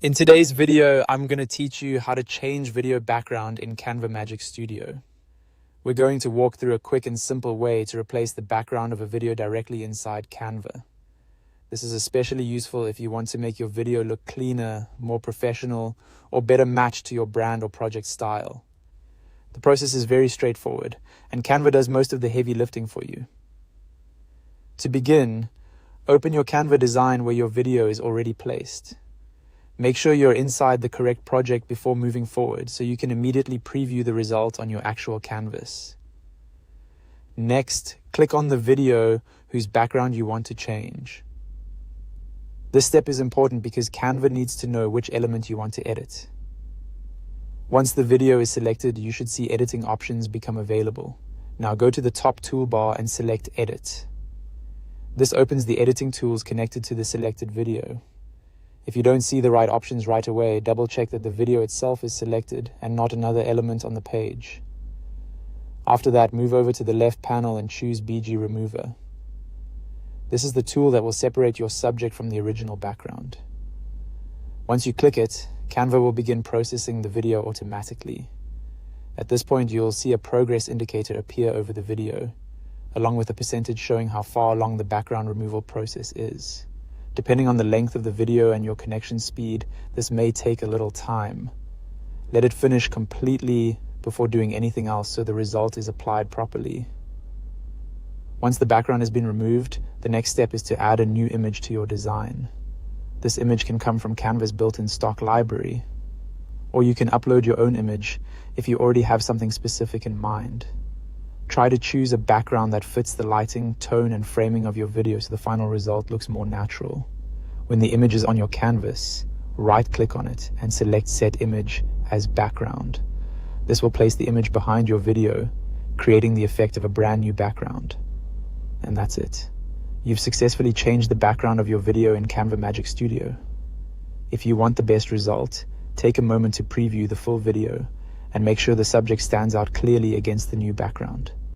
In today's video, I'm going to teach you how to change video background in Canva Magic Studio. We're going to walk through a quick and simple way to replace the background of a video directly inside Canva. This is especially useful if you want to make your video look cleaner, more professional, or better matched to your brand or project style. The process is very straightforward, and Canva does most of the heavy lifting for you. To begin, open your Canva design where your video is already placed. Make sure you're inside the correct project before moving forward so you can immediately preview the result on your actual canvas. Next, click on the video whose background you want to change. This step is important because Canva needs to know which element you want to edit. Once the video is selected, you should see editing options become available. Now go to the top toolbar and select Edit. This opens the editing tools connected to the selected video. If you don't see the right options right away, double check that the video itself is selected and not another element on the page. After that, move over to the left panel and choose BG Remover. This is the tool that will separate your subject from the original background. Once you click it, Canva will begin processing the video automatically. At this point, you'll see a progress indicator appear over the video, along with a percentage showing how far along the background removal process is. Depending on the length of the video and your connection speed, this may take a little time. Let it finish completely before doing anything else so the result is applied properly. Once the background has been removed, the next step is to add a new image to your design. This image can come from Canva's built-in stock library, or you can upload your own image if you already have something specific in mind. Try to choose a background that fits the lighting, tone, and framing of your video so the final result looks more natural. When the image is on your canvas, right-click on it and select Set Image as Background. This will place the image behind your video, creating the effect of a brand new background. And that's it. You've successfully changed the background of your video in Canva Magic Studio. If you want the best result, take a moment to preview the full video and make sure the subject stands out clearly against the new background.